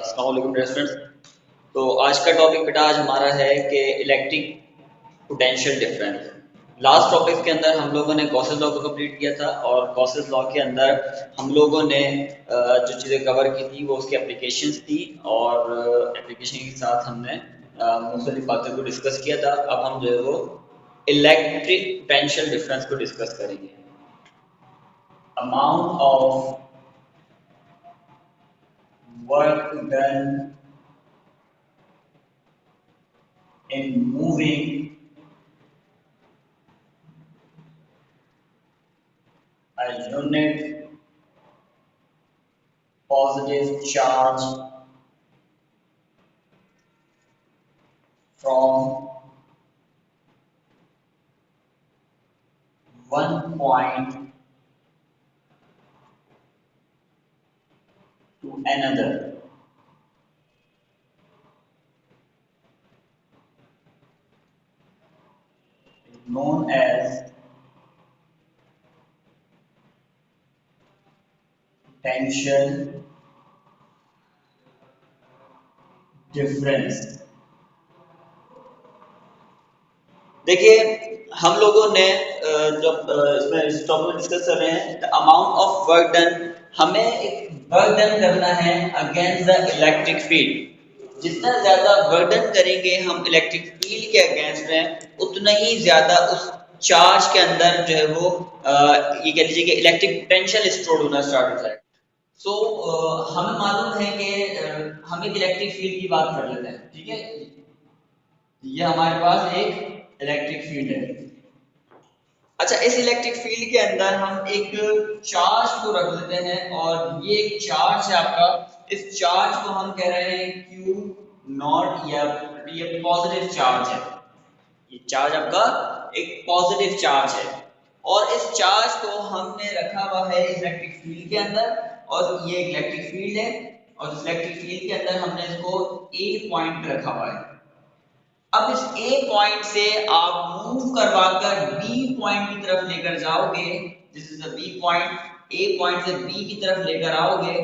अस्सलाम वालेकुम dear students. तो आज का टॉपिक बेटा आज हमारा है कि electric potential difference. Last topic के अंदर हम लोगों ने गॉसेस लॉ को कंप्लीट किया था और गॉसेस लॉ के अंदर हम लोगों ने जो चीज़ें कवर की थी वो उसकी एप्लीकेशंस थी और एप्लीकेशन के साथ हमने मुख्तलिफ बातों को डिस्कस किया था। अब हम जो है वो इलेक्ट्रिक पोटेंशियल डिफरेंस को डिस्कस करेंगे। Amount of work done in moving a unit positive charge from one point to another is known as potential difference। देखिए हम लोगों ने जब इसमें इस टॉपिक में डिस्कस कर रहे हैं the amount of work done, हमें एक वर्क डन करना है अगेंस्ट द इलेक्ट्रिक फील्ड। जितना ज्यादा वर्क डन करेंगे हम इलेक्ट्रिक फील्ड के अगेंस्ट में उतना ही ज्यादा उस चार्ज के अंदर जो है वो ये कह लीजिए कि इलेक्ट्रिक पोटेंशियल स्टोर होना स्टार्ट होता है। सो हमें मालूम है कि हम एक इलेक्ट्रिक फील्ड की बात कर लेते हैं, ठीक है। ये हमारे पास एक इलेक्ट्रिक फील्ड है। अच्छा, इस इलेक्ट्रिक फील्ड के अंदर हम एक चार्ज को रख लेते हैं और ये एक चार्ज है आपका। इस चार्ज को हम कह रहे हैं क्यू नॉट, या ये पॉजिटिव चार्ज है। ये चार्ज आपका एक पॉजिटिव चार्ज है और इस चार्ज को हमने रखा हुआ है इलेक्ट्रिक फील्ड के अंदर और ये इलेक्ट्रिक फील्ड है और इस इलेक्ट्रिक फील्ड के अंदर हमने इसको ए पॉइंट पे रखा हुआ है। अब इस ए पॉइंट से आप मूव करवाकर बी पॉइंट की तरफ लेकर जाओगे। This is the B point. A point से बी की तरफ लेकर आओगे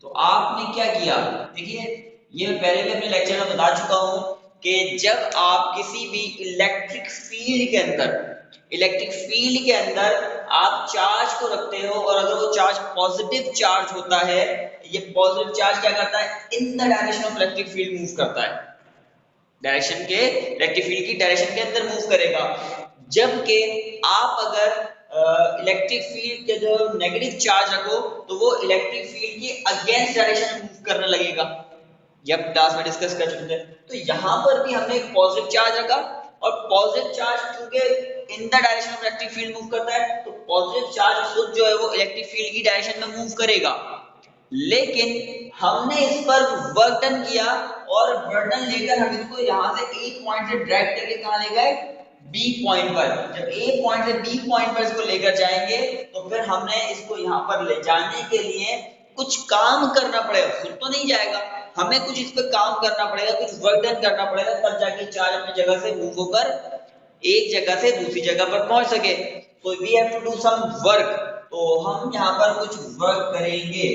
तो आपने क्या किया, देखिए ये मैं पहले भी अपने लेक्चर में बता चुका हूं कि जब आप किसी भी इलेक्ट्रिक फील्ड के अंदर आप चार्ज को रखते हो और अगर वो चार्ज पॉजिटिव चार्ज होता है, ये पॉजिटिव चार्ज क्या करता है, in the direction of electric field move करता है, डायरेक्शन के इलेक्ट्रिक फील्ड की डायरेक्शन के अंदर मूव करेगा। जबकि आप अगर इलेक्ट्रिक फील्ड के जो नेगेटिव चार्ज रखो तो वो इलेक्ट्रिक फील्ड की अगेंस्ट डायरेक्शन में मूव करने लगेगा। ये हम क्लास में डिस्कस कर चुके थे। तो यहाँ पर भी हमने एक पॉजिटिव चार्ज रखा और पॉजिटिव चार्ज क्योंकि in the direction of electric field move करता है तो पॉजिटिव चार्ज खुद जो है वो इलेक्ट्रिक फील्ड की डायरेक्शन में मूव करेगा। लेकिन हमने इस पर वर्क डन किया और वर्क डन लेकर हम इसको यहाँ से ए पॉइंट से ड्रैग करके कहाँ ले गए, बी पॉइंट पर। जब ए पॉइंट से बी पॉइंट पर इसको लेकर जाएंगे तो फिर हमने इसको यहाँ पर ले जाने के लिए कुछ काम करना पड़ेगा, खुद तो नहीं जाएगा, हमें कुछ इस पर काम करना पड़ेगा, कुछ वर्क डन करना पड़ेगा, तब जाके चार्ज अपनी जगह से मूव होकर एक जगह से दूसरी जगह पर पहुंच सके। तो we have to do some work. तो हम यहाँ पर कुछ वर्क करेंगे,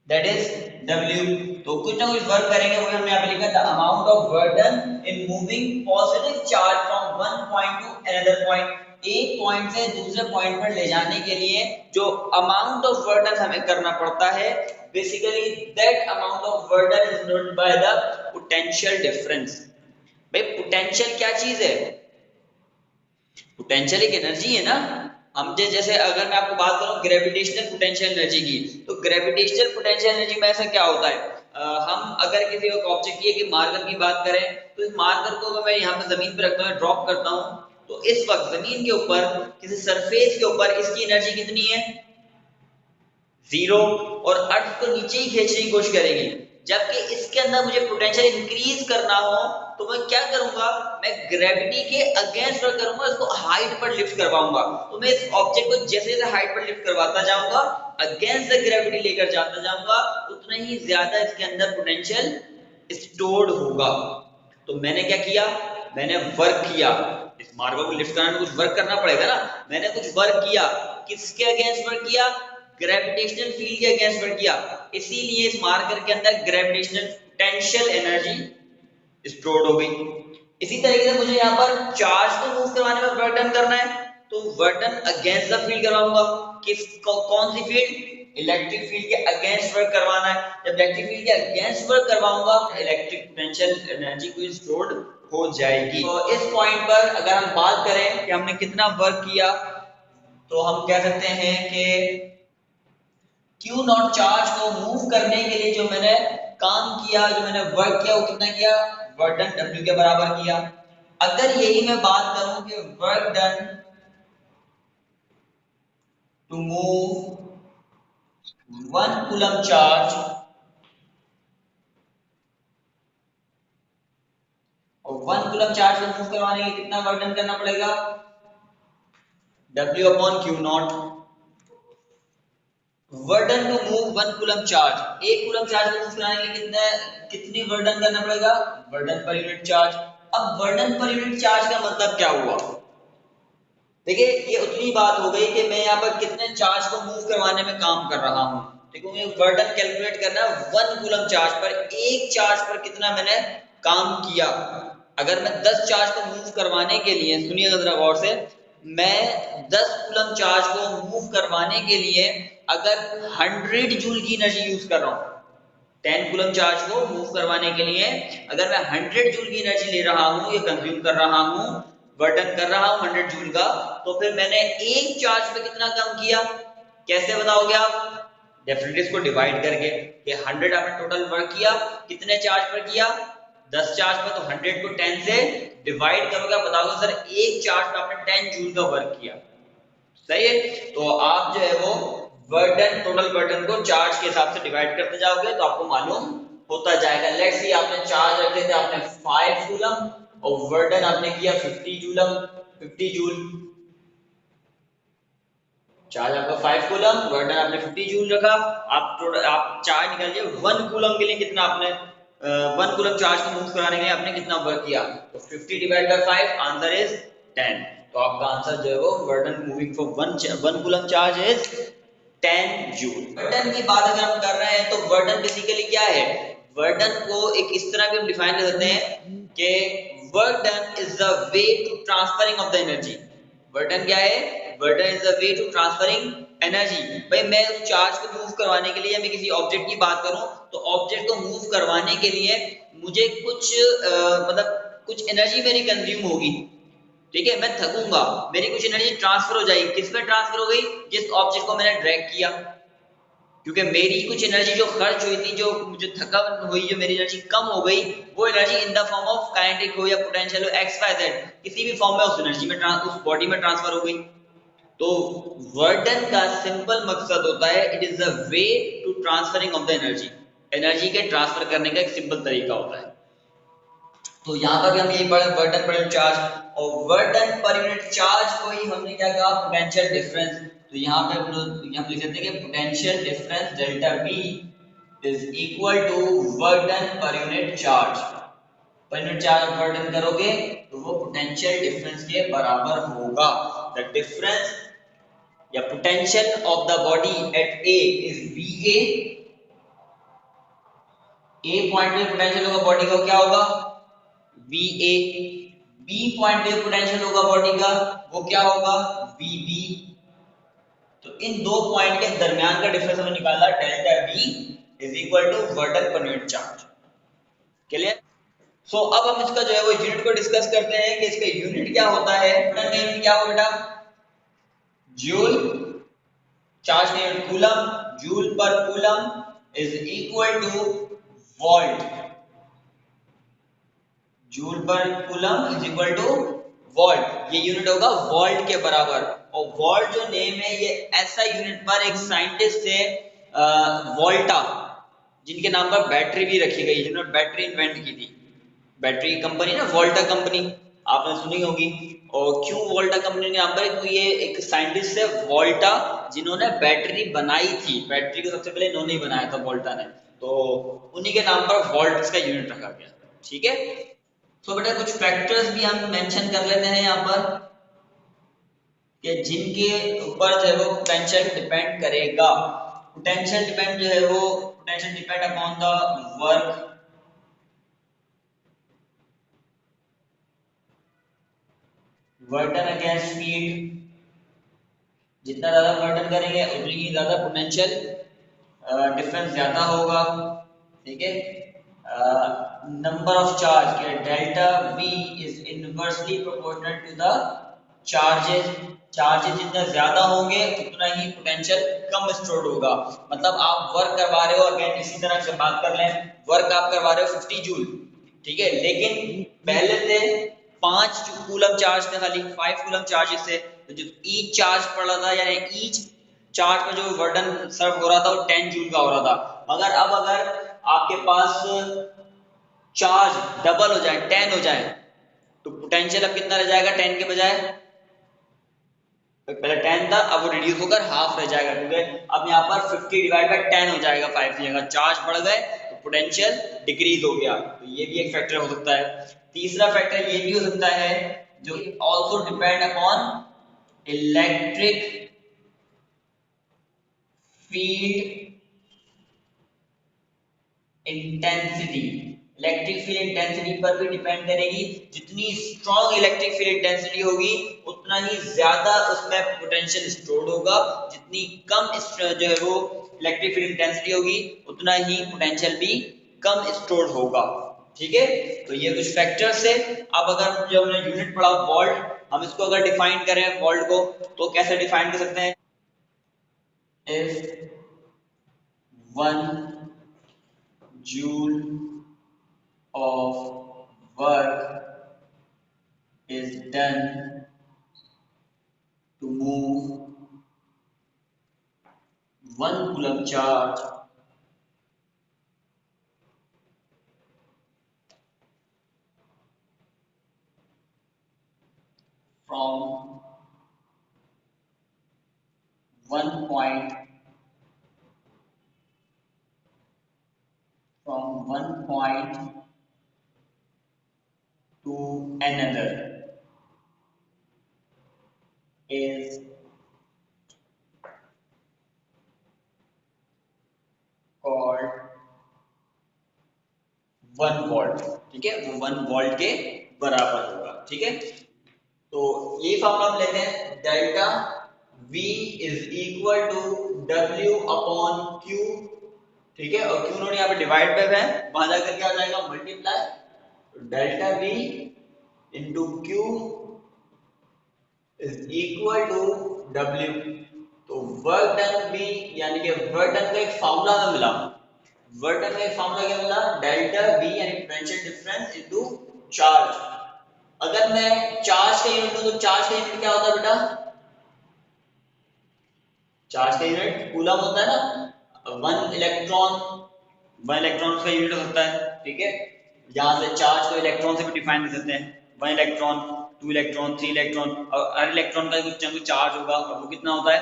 दैट इज W। तो कुछ ना कुछ वर्क करेंगे, वो हमने यहाँ पे लिखा था amount of work done in moving positive charge from one point two another point. एक पॉइंट से दूसरे पॉइंट पर ले जाने के लिए जो अमाउंट ऑफ वर्क डन हमें करना पड़ता है, basically that amount of work done is known by the potential difference. भाई पोटेंशियल क्या चीज है, पोटेंशियल एक एनर्जी है ना। हम जैसे अगर मैं आपको बात करूं ग्रेविटेशनल पोटेंशियल एनर्जी की, तो ग्रेविटेशनल पोटेंशियल एनर्जी में ऐसा क्या होता है, हम अगर किसी एक ऑब्जेक्ट की मार्कर की बात करें तो इस मार्कर को मैं यहाँ पे जमीन पे रखता हूँ, ड्रॉप करता हूँ, तो इस वक्त जमीन के ऊपर किसी सरफेस के ऊपर इसकी एनर्जी कितनी है, 0, और अर्थ को नीचे ही खींचने की कोशिश करेगी। जबकि इसके अंदर मुझे पोटेंशियल इंक्रीज करना हो तो मैं क्या करूंगा, मैं ग्रेविटी के अगेंस्ट वर्क करूंगा, इसको हाइट पर लिफ्ट करवाऊंगा। तो मैं इस ऑब्जेक्ट को जैसे जैसे हाइट पर लिफ्ट करवाता जाऊंगा, अगेंस्ट द ग्रेविटी लेकर जाता जाऊंगा, उतना ही ज्यादा इसके अंदर पोटेंशियल स्टोर्ड होगा। तो मैंने क्या किया, मैंने वर्क किया, इस मार्बल को लिफ्ट करने में कुछ वर्क करना पड़ेगा ना, मैंने कुछ वर्क किया, किसके अगेंस्ट वर्क किया, ग्रेविटेशनल फील्ड के अगेंस्ट वर्क किया, इसीलिए इस मार्कर के अंदर ग्रेविटेशनल पोटेंशियल एनर्जी स्टोर्ड हो गई। इसी तरीके से मुझे यहाँ पर चार्ज को मूव करवाने में वर्क डन करना है, तो work done against the field करवाऊंगा। कौन सी फील्ड? इलेक्ट्रिक फील्ड के अगेंस्ट वर्क करवाना है। जब इलेक्ट्रिक फील्ड के अगेंस्ट वर्क करवाऊंगा, इलेक्ट्रिक पोटेंशियल एनर्जी को स्टोर्ड हो जाएगी। तो इस पॉइंट पर अगर हम बात करें कि हमने कितना वर्क किया, तो हम कह सकते हैं कि क्यू नॉट चार्ज को मूव करने के लिए जो मैंने काम किया, जो मैंने वर्क किया, वो कितना किया? वर्क डन W के बराबर किया। अगर यही मैं बात करूं कि work done to move 1 coulomb charge, और 1 कूलम चार्ज को मूव करवाने के लिए कितना वर्क डन करना पड़ेगा? W upon Q naught. Work done to move 1 coulomb charge, 1 coulomb charge को मूव कराने के लिए कितनी वर्क डन करना पड़ेगा? Work done per unit charge. अब work done per unit charge का मतलब क्या हुआ? देखिए, ये उतनी बात हो गई कि मैं यहाँ पर कितने चार्ज को मूव करवाने में काम कर रहा हूँ। देखो, मुझे वर्क डन कैलकुलेट करना है 1 कूलम चार्ज पर, एक चार्ज पर कितना मैंने काम किया। अगर मैं 10 चार्ज को मूव करवाने के लिए, सुनिएगा जरा गौर से, मैं 10 कूलम चार्ज को मूव करवाने के लिए अगर 100 जूल की एनर्जी यूज कर रहा हूँ, 10 कूलम चार्ज को मूव करवाने के लिए अगर मैं 100 जूल की एनर्जी ले रहा हूँ या कंज्यूम कर रहा हूँ, बर्डन कर रहा हूँ 100 जूल का, तो फिर मैंने एक चार्ज पे कितना कम किया? कैसे बताओगे आप? डेफिनेटली इसको डिवाइड करके, कि 100 आपने टोटल वर्क किया, कितने चार्ज पर किया? 10 चार्ज पर, तो 100 को 10 से डिवाइड करोगे, बताओगे सर एक चार्ज पर आपने 10 जूल का वर्क किया। सही है? तो आप जो है वो बर्डन, टोटल बर्डन को चार्ज के हिसाब से डिवाइड करते जाओगे तो आपको मालूम होता जाएगा। लेट्स सी आपने चार्ज रखे थे आपने 5 कूलम और बर्डन आपने किया 50 जूलम, 50 जूल। चार्ज आपका 5 कूलम, बर्डन आपने 50 जूल रखा। आप चार्ज निकालिए 1 कूलम के लिए कितना आपने 1 कूलम चार्ज को मूव कराने के लिए आपने कितना वर्क किया, तो 50 डिवाइड बाय 5, आंसर इज 10। तो आपका आंसर जो है वो burden moving for 1 coulomb charge is 10 joule. Burden की बात अगर हम कर रहे हैं तो बर्डन बेसिकली क्या है? बर्डन को एक इस तरह भी हम डिफाइन कर सकते हैं कि work done is the way to transferring of the energy. Burden क्या है? Burden is the way to transferring energy. भाई मैं उस चार्ज को मूव करवाने के लिए, मैं किसी ऑब्जेक्ट की बात करूं तो ऑब्जेक्ट को मूव करवाने के लिए मुझे कुछ मतलब कुछ एनर्जी मेरी कंज्यूम होगी। ठीक है, मैं थकूंगा, मेरी कुछ एनर्जी ट्रांसफर हो जाएगी। किस में ट्रांसफर हो गई? जिस ऑब्जेक्ट को मैंने ड्रैग किया, क्योंकि मेरी कुछ एनर्जी जो खर्च हुई थी, जो मुझे थकान हुई, जो मेरी एनर्जी कम हो गई, वो energy in the form of kinetic हो या पोटेंशियल हो, एक्स वाई जेड, किसी भी फॉर्म में उस एनर्जी में उस बॉडी में ट्रांसफर हो गई। तो वर्डन का सिंपल मकसद होता है, it is the way to transferring of the energy. Energy के ट्रांसफर करने का एक सिंपल तरीका होता है। तो यहाँ पर भी हम यही पढ़े, वर्डन पर यूनिट चार्ज, और वर्डन पर यूनिट चार्ज को ही हमने क्या कहा? Potential difference. तो यहाँ पे हम लिख सकते हैं कि potential difference delta V is equal to वर्डन per unit charge. Per unit charge work done करोगे तो वो पोटेंशियल डिफरेंस के बराबर होगा। द डिफरेंस या potential of the body at A is VA। A point पे पोटेंशियल होगा बॉडी का, क्या होगा? VA। B पॉइंट पे पोटेंशियल होगा बॉडी का, वो क्या होगा? VB। तो इन दो पॉइंट के दरमियान का डिफरेंस हमें निकालना, delta V is equal to वर्डन per unit charge. Clear? सो अब हम इसका जो है वो यूनिट को डिस्कस करते हैं कि इसका यूनिट क्या होता है। वर्डन का यूनिट क्या होगा बेटा? जूल। चार्ज का यूनिट कूलम। जूल पर coulomb is equal two volt. Joule पर coulomb is equal two volt. ये यूनिट होगा वोल्ट के बराबर। और वोल्ट जो नेम है, ये ऐसा यूनिट पर एक साइंटिस्ट थे वोल्टा, जिनके नाम पर बैटरी भी रखी गई, जिन्होंने बैटरी इन्वेंट की थी। बैटरी की कंपनी ना, वोल्टा कंपनी, आपने सुनी होगी। और क्यों वोल्टा कंपनी के नाम पर? ये एक साइंटिस्ट है वोल्टा, जिन्होंने बैटरी बनाई थी। बैटरी को सबसे पहले इन्होंने ही बनाया था, वोल्टा ने। तो उन्हीं के नाम पर वोल्ट का यूनिट रखा गया। ठीक है, तो बेटा कुछ फैक्टर्स भी हम मेंशन कर लेते हैं यहाँ पर कि जिनके ऊपर जो है वो पोटेंशियल डिपेंड करेगा। पोटेंशियल डिपेंड जो है वो potential depend upon the work वर्डन against field. जितना ज्यादा वर्डन करेंगे उतनी ही ज्यादा पोटेंशियल डिफरेंस ज्यादा होगा। ठीक है, नंबर ऑफ चार्ज के delta V is inversely proportional to the charges. Charges जितना ज्यादा होंगे उतना ही पोटेंशियल कम स्टोर्ड होगा। मतलब आप वर्क करवा रहे हो, अगेन इसी तरह से बात कर लें, वर्क आप करवा रहे हो 50 जूल, ठीक है, लेकिन पहले थे 5 कूलम चार्ज थे, खाली 5 कूलम चार्जेस थे, तो जो ईच चार्ज पड़ रहा था यानी ईच चार्ज पे जो वर्डन सर्व हो रहा था वो 10 जूल का हो रहा था। मगर अब अगर आपके पास चार्ज डबल हो जाए, 10 हो जाए, तो पोटेंशियल अब कितना रह जाएगा? 10 के बजाय पहले 10 था, अब वो रिड्यूस होकर हाफ रह जाएगा, क्योंकि अब यहाँ पर 50 डिवाइड बाय 10 हो जाएगा 5 की जगह। चार्ज बढ़ गए तो पोटेंशियल डिक्रीज हो गया, तो ये भी एक फैक्टर हो सकता है। तीसरा फैक्टर ये भी हो सकता है जो also depend upon electric field intensity. Electric field intensity पर भी डिपेंड करेगी। जितनी स्ट्रॉन्ग इलेक्ट्रिक फील्ड इंटेंसिटी होगी उतना ही ज्यादा उसमें पोटेंशियल स्टोर्ड होगा। जितनी कम जो है वो इलेक्ट्रिक फील्ड इंटेंसिटी होगी उतना ही पोटेंशियल भी कम स्टोर्ड होगा। ठीक है, तो ये कुछ फैक्टर्स है। अब अगर जो हमने यूनिट पढ़ा वोल्ट, हम इसको अगर डिफाइन करें वोल्ट को, तो कैसे डिफाइन कर सकते हैं? If 1 joule of work is done to move 1 coulomb charge from one point to another is called 1 volt. ठीक है, वो 1 वोल्ट के बराबर होगा। ठीक है, तो ये फॉर्मूला हम लेते हैं, delta V is equal to W upon Q। ठीक है, और Q नोट यहाँ पे डिवाइड पे है, वहां जाकर क्या हो जाएगा? मल्टीप्लाई। तो delta V into Q is equal to W। तो वर्क डन भी यानी कि वर्क डन का एक फॉर्मूला हमें मिला। वर्क डन का एक फॉर्मूला क्या मिला? डेल्टा V यानी पोटेंशियल डिफरेंस इनटू चार्ज। अगर मैं चार्ज का यूनिट लूं तो चार्ज का यूनिट क्या होता है बेटा? चार्ज का यूनिट कूलम होता है ना। 1 इलेक्ट्रॉन का यूनिट हो सकता है। ठीक है, यहां से चार्ज को इलेक्ट्रॉन से भी डिफाइन कर सकते हैं। 1 इलेक्ट्रॉन, 2 इलेक्ट्रॉन, 3 इलेक्ट्रॉन, और हर इलेक्ट्रॉन का कुछ चार्ज होगा, और वो कितना होता है?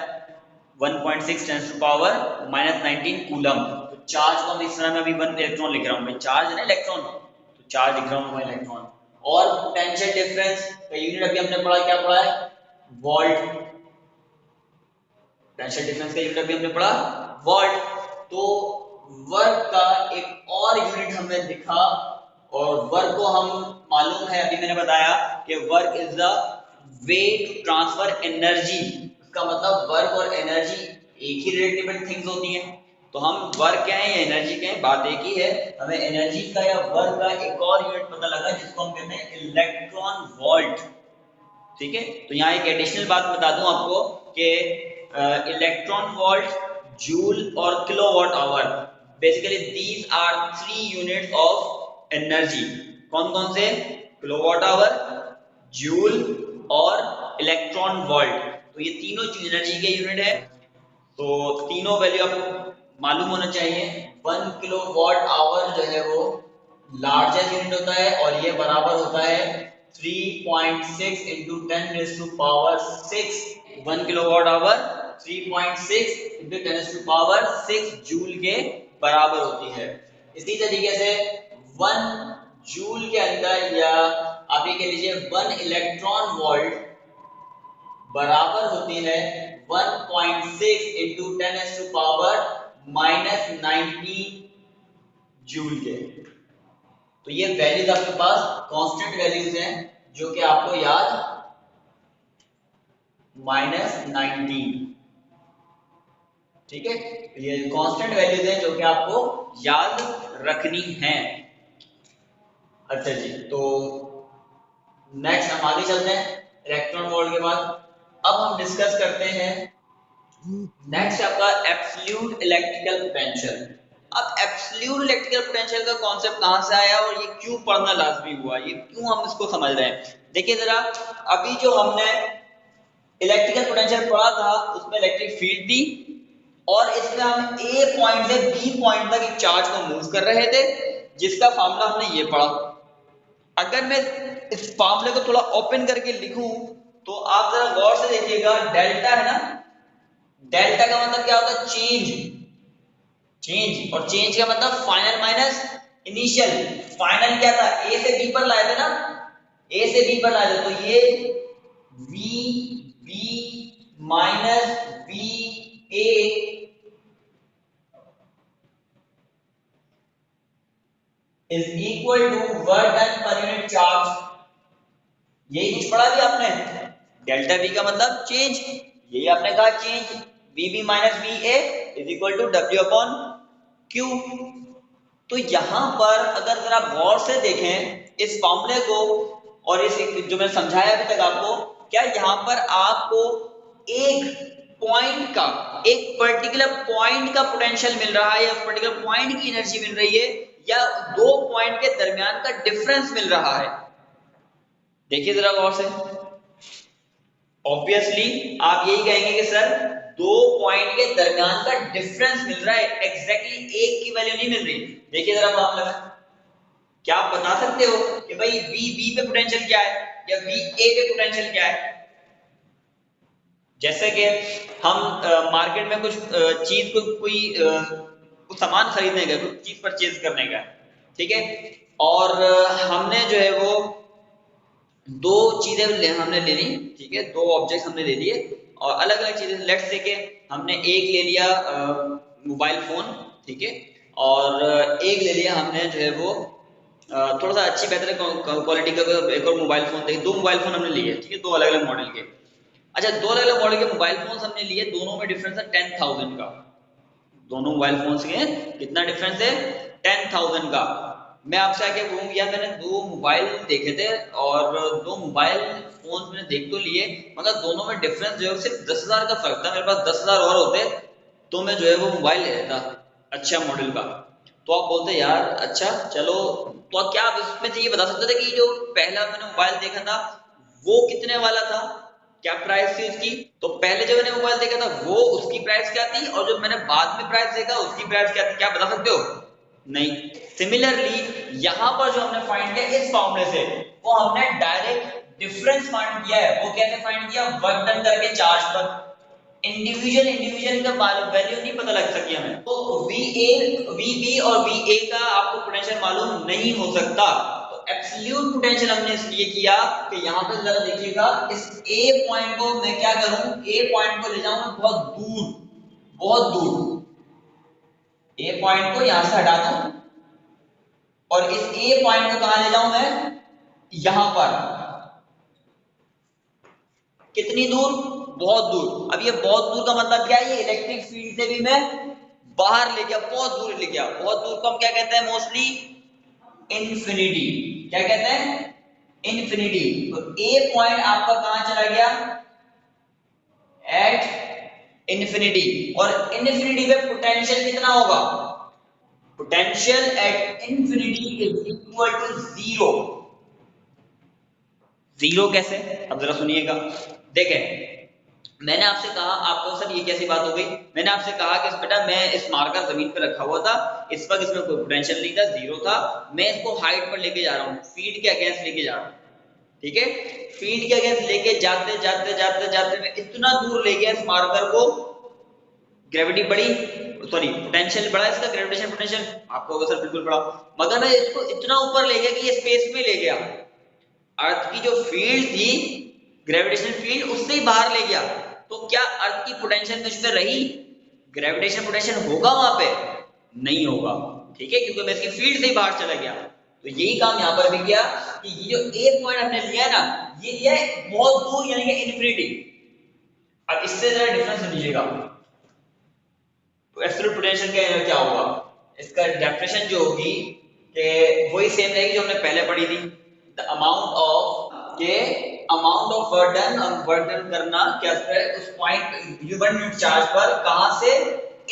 1.6 टेंस टू पावर -19 कूलम। तो चार्ज को हम इस तरह में अभी 1 इलेक्ट्रॉन लिख रहा हूं, चार्ज है ना इलेक्ट्रॉन, तो चार्ज लिख रहा हूं 1 इलेक्ट्रॉन। और पोटेंशियल डिफरेंस का यूनिट अभी हमने पढ़ा, क्या पढ़ा है? वोल्ट। पोटेंशियल डिफरेंस का यूनिट अभी हमने पढ़ा वोल्ट। तो वर्क का एक और यूनिट हमें दिखा, और वर्क को हम मालूम है, अभी मैंने बताया कि work is the way to transfer energy. इसका मतलब वर्क और एनर्जी एक ही रिलेटेबल थिंग्स होती हैं। तो हम वर्क क्या है या एनर्जी क्या है, बात एक ही है। हमें एनर्जी का या वर्क का एक और यूनिट पता लगा जिसको हम कहते हैं इलेक्ट्रॉन वोल्ट। ठीक है, तो यहाँ एक एडिशनल बात बता दूं आपको कि इलेक्ट्रॉन वोल्ट, जूल और kilowatt hour, basically these are 3 units of energy. कौन कौन से? किलोवाट आवर, जूल और इलेक्ट्रॉन वोल्ट। तो ये तीनों एनर्जी के यूनिट है। तो तीनों वैल्यू आपको मालूम होना चाहिए। 1 किलोवाट आवर जो है वो लार्जेस्ट यूनिट होता है, और ये बराबर होता है 3.6 into 10⁻⁶। 1 kilowatt hour 3.6 into 10⁻⁶ joule के बराबर होती है। इसी तरीके से 1 जूल के अंदर, या आप ये कह लीजिए 1 इलेक्ट्रॉन वोल्ट बराबर होती है 1.6 इंटू 10⁻⁻⁹ जूल के। तो ये वैल्यूज आपके पास कांस्टेंट वैल्यूज हैं जो कि आपको याद -19, ठीक है, ये कांस्टेंट वैल्यूज हैं जो कि आपको याद रखनी है। अच्छा जी, तो नेक्स्ट हम आगे चलते हैं इलेक्ट्रॉन वोल्ट के बाद। अब हम डिस्कस करते हैं नेक्स्ट आपका एब्सोल्यूट इलेक्ट्रिकल पोटेंशियल। अब एब्सोल्यूट इलेक्ट्रिकल पोटेंशियल का कॉन्सेप्ट कहां से आया और ये क्यों पढ़ना लाजमी हुआ, ये क्यों हम इसको समझ रहे हैं? देखिए जरा, अभी जो हमने इलेक्ट्रिकल पोटेंशियल पढ़ा था उसमें इलेक्ट्रिक फील्ड थी और इसमें हम ए पॉइंट से बी पॉइंट तक एक चार्ज को मूव कर रहे थे, जिसका फार्मूला हमने ये पढ़ा। अगर मैं इस फार्मूले को थोड़ा ओपन करके लिखूं तो आप जरा गौर से देखिएगा, डेल्टा है ना, डेल्टा का मतलब क्या होता है? चेंज, चेंज, और चेंज का मतलब फाइनल माइनस इनिशियल। फाइनल क्या था? ए से बी पर लाए थे ना, ए से बी पर लाए थे, तो ये V B minus V A is equal to work done per unit charge. यही कुछ पढ़ा भी आपने, डेल्टा वी का मतलब चेंज, यही आपने कहा change, V B minus V A is equal to W upon Q. तो यहां पर अगर जरा गौर से देखें इस फॉर्मूले को और इस जो मैं समझाया अभी तक आपको, क्या यहां पर आपको एक पॉइंट का, एक पर्टिकुलर पॉइंट का पोटेंशियल मिल रहा है या पर्टिकुलर पॉइंट की एनर्जी मिल रही है या दो पॉइंट के दरमियान का डिफरेंस मिल रहा है? देखिए जरा गौर से, ऑब्वियसली आप यही कहेंगे कि सर दो पॉइंट के दरमियान का डिफरेंस मिल रहा है, एग्जैक्टली एक की वैल्यू नहीं मिल रही। देखिए जरा मामला में, क्या आप बता सकते हो कि भाई वी बी पे पोटेंशियल क्या है या वी ए पे पोटेंशियल क्या है? जैसे कि हम मार्केट में कुछ चीज को कोई कुछ सामान खरीदने गए, कुछ चीज परचेज करने का, ठीक है, और हमने जो है वो दो चीजें हमने ले ली, ठीक है, दो ऑब्जेक्ट हमने ले लिए और अलग अलग चीजें, लेट्स से के हमने एक ले लिया मोबाइल फोन, ठीक है, और एक ले लिया हमने जो है वो थोड़ा सा अच्छी बेहतर क्वालिटी का एक और मोबाइल फोन। देखिए दो मोबाइल फोन हमने लिए, ठीक है, दो अलग अलग मॉडल के। अच्छा, दो अलग अलग मॉडल के मोबाइल फोन हमने लिए, दोनों में डिफरेंस है 10,000 का। दोनों मोबाइल फोन के कितना डिफरेंस है? 10,000 का। मैं आपसे आके कहूँ यार मैंने दो मोबाइल देखे थे और दो मोबाइल फोन मैंने देख तो लिए, मगर दोनों में डिफरेंस जो है सिर्फ 10,000 का फर्क था। मेरे पास 10,000 और होते तो मैं जो है वो मोबाइल ले लेता अच्छा मॉडल का। तो आप बोलते यार अच्छा चलो, तो क्या आप इसमें से ये बता सकते थे कि जो पहला मैंने मोबाइल देखा था वो कितने वाला था, क्या प्राइस थी उसकी? तो पहले जो मैंने मोबाइल देखा था वो उसकी प्राइस क्या थी और जो मैंने बाद में प्राइस देखा उसकी प्राइस क्या थी? क्या बता सकते हो? नहीं। सिमिलरली यहां पर जो हमने फाइंड किया इस फॉर्मूले से, वो हमने डायरेक्ट डिफरेंस फाइंड किया है। वो कैसे फाइंड किया? वर्क डन करके चार्ज पर। इंडिविजुअल का वैल्यू नहीं पता लग सकी हमें, तो वी ए वी बी और वी ए का आपको पोटेंशियल मालूम नहीं हो सकता। तो एब्सोल्यूट पोटेंशियल हमने इसलिए किया कि यहाँ पे जरा देखिएगा, इस ए पॉइंट को मैं क्या करूं, ए पॉइंट को ले जाऊं बहुत दूर, बहुत दूर। ए पॉइंट को यहां से हटा दूं और इस ए पॉइंट को कहां ले जाऊं मैं? यहां पर। कितनी दूर? बहुत दूर। अब ये बहुत दूर का मतलब क्या है? ये इलेक्ट्रिक फील्ड से भी मैं बाहर ले गया, बहुत दूर ले गया। बहुत दूर को हम क्या कहते हैं मोस्टली? इन्फिनिटी। क्या कहते हैं? इन्फिनिटी। तो ए पॉइंट आपका कहां चला गया? At infinity. और इन्फिनिटी पे पोटेंशियल कितना होगा? Potential at infinity is equal to zero. Zero कैसे? अब जरा सुनिएगा। देखें, मैंने आपसे कहा, आपको सर ये कैसी बात हो गई? मैंने आपसे कहा कि बेटा मैं इस मार्कर जमीन पे रखा हुआ था, इस वक्त इसमें कोई पोटेंशियल नहीं था, जीरो था, मैं इसको हाइट पर लेके जा रहा हूँ, फील्ड के अगेंस्ट लेके जा रहा हूँ, ठीक है, फील्ड के अगेंस्ट लेके जाते जाते जाते जाते मैं इतना दूर ले गया इस मार्कर को, ग्रेविटी बढ़ी, सॉरी पोटेंशियल बढ़ा इसका, ग्रेविटेशन पोटेंशियल आपको होगा सर बिल्कुल बढ़ा, मगर मैं इसको इतना ऊपर ले गया कि ये स्पेस में ले गया। अर्थ की जो फील्ड थी ग्रेविटेशनल फील्ड उससे ही बाहर ले गया, तो क्या अर्थ की पोटेंशियल मुझ पे रही? ग्रेविटेशनल पोटेंशियल होगा वहां पे? नहीं होगा, ठीक है, क्योंकि मैं इसकी फील्ड से ही बाहर चला गया। तो यही काम यहाँ पर भी किया कि ये जो एक पॉइंट हमने लिया ना, ये लिया है बहुत दूर, यानी कि इन्फिनिटी। अब इससे जरा डिफरेंस समझिएगा, तो एब्सोल्यूट पोटेंशियल क्या होगा, इसका डेफिनेशन जो होगी कि वही सेम रहेगी जो हमने पहले पढ़ी थी। द अमाउंट ऑफ के amount of work done, work done करना क्या है उस पॉइंट गिवन यूनिट चार्ज पर, कहां से?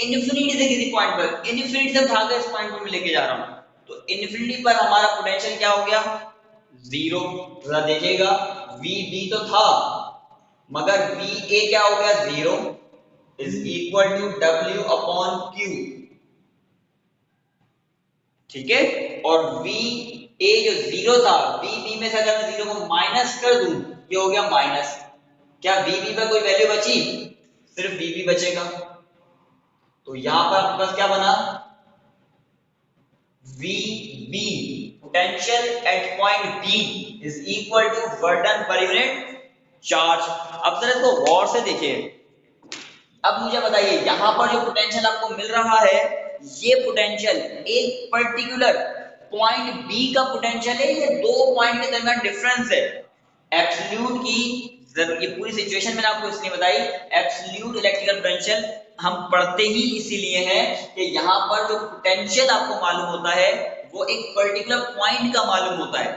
इन्फिनिटी से किसी पॉइंट पर, इन्फिनिटी से उठाकर इस पॉइंट पर मैं लेके जा रहा हूं, तो इन्फिनिटी पर हमारा पोटेंशियल क्या हो गया? जीरो। जरा देखिएगा, वी बी तो था, मगर वी ए क्या हो गया? Zero is equal to W upon Q, ठीक है। और वी ए जो जीरो था, वी बी में से अगर मैं जीरो को माइनस कर दूं, ये हो गया माइनस, क्या वी बी पर कोई वैल्यू बची? सिर्फ वी बी बचेगा। तो यहां पर आपके पास क्या बना? V B potential at point B is equal to work done per unit charge. अब जरा इसको गौर से देखिए, अब मुझे बताइए यहां पर जो पोटेंशियल आपको मिल रहा है, ये पोटेंशियल एक पर्टिकुलर पॉइंट बी का पोटेंशियल है, ये दो पॉइंट के दरमियान डिफरेंस है। एब्सोल्यूट की ये पूरी सिचुएशन मैंने आपको इसलिए बताई, एब्सोल्यूट इलेक्ट्रिकल पोटेंशियल हम पढ़ते ही इसीलिए हैं कि यहाँ पर जो पोटेंशियल आपको मालूम होता है वो एक पर्टिकुलर पॉइंट का मालूम होता है,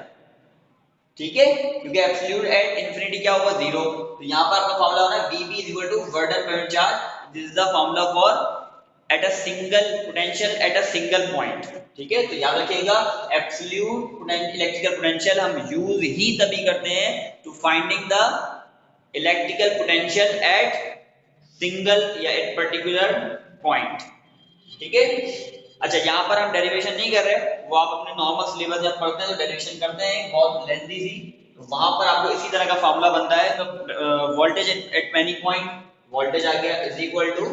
ठीक है, क्योंकि एब्सोल्यूट एट इंफिनिटी क्या होगा? जीरो। तो यहाँ पर आपका फॉर्मूला होना है Vb is equal to work done per unit charge, this is the formula for at a single potential at a single point, ठीक है। तो याद रखिएगा, एब्सोल्यूट इलेक्ट्रिकल पोटेंशियल हम यूज ही तभी करते हैं to finding the electrical potential at single या एट पर्टिकुलर पॉइंट, ठीक है। अच्छा, यहाँ पर हम डेरिवेशन नहीं कर रहे, वो आप अपने नॉर्मल सिलेबस जब पढ़ते हैं तो डेरिवेशन करते हैं बहुत लेंथी सी, तो वहां पर आपको इसी तरह का फॉर्मूला बनता है। तो voltage at many point, voltage आ गया इज इक्वल टू,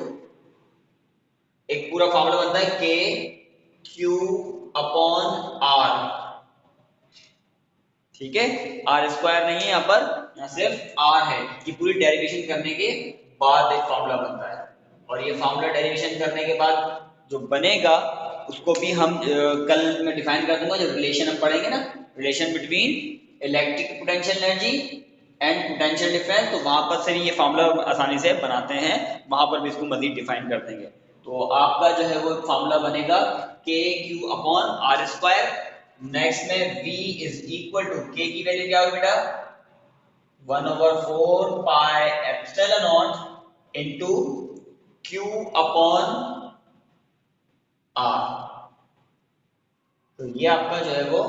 एक पूरा फॉर्मूला बनता है के क्यू अपॉन आर, ठीक है, आर स्क्वायर नहीं है यहाँ पर, यहाँ सिर्फ आर है। ये पूरी डेरिवेशन करने के बाद एक फॉर्मूला बनता है, और ये फॉर्मूला डेरिवेशन करने के बाद जो बनेगा उसको भी हम कल मैं डिफाइन कर दूंगा, जब रिलेशन हम पढ़ेंगे ना, relation between electric potential energy and potential difference, तो वहां पर से भी ये फॉर्मूला आसानी से बनाते हैं, वहां पर भी इसको मजीद डिफाइन कर देंगे। तो आपका जो है वो फॉर्मूला बनेगा K Q upon R square, next में V is equal to K की वैल्यू क्या होगी बेटा? 1/4 pi epsilon naught into Q upon R। तो ये आपका जो है वो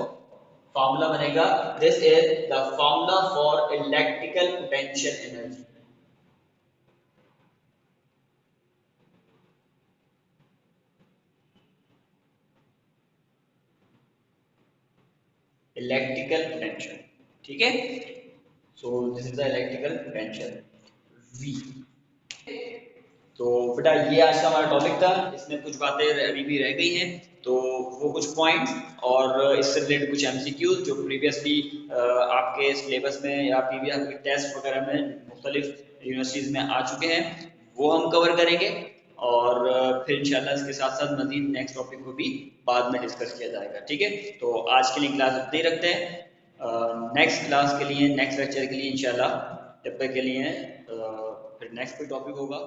फॉर्मूला बनेगा, this is the formula for electrical potential energy. Electrical potential, ठीक है। So this is the electrical potential V। तो बेटा ये आज का हमारा टॉपिक था, इसमें कुछ बातें अभी भी रह गई हैं, तो वो कुछ पॉइंट्स और इससे रिलेटेड कुछ एमसीक्यूज जो प्रीवियसली आपके सिलेबस में या प्रीवियस टेस्ट वगैरह में मुख्तलिफ यूनिवर्सिटीज़ में आ चुके हैं, वो हम कवर करेंगे। और फिर इंशाल्लाह इसके साथ साथ मजीद नेक्स्ट टॉपिक को भी बाद में डिस्कस किया जाएगा, ठीक है। तो आज के लिए क्लास इतने ही रखते हैं, नेक्स्ट क्लास के लिए, नेक्स्ट लेक्चर के लिए इंशाल्लाह, तब तक के लिए फिर नेक्स्ट कोई टॉपिक होगा।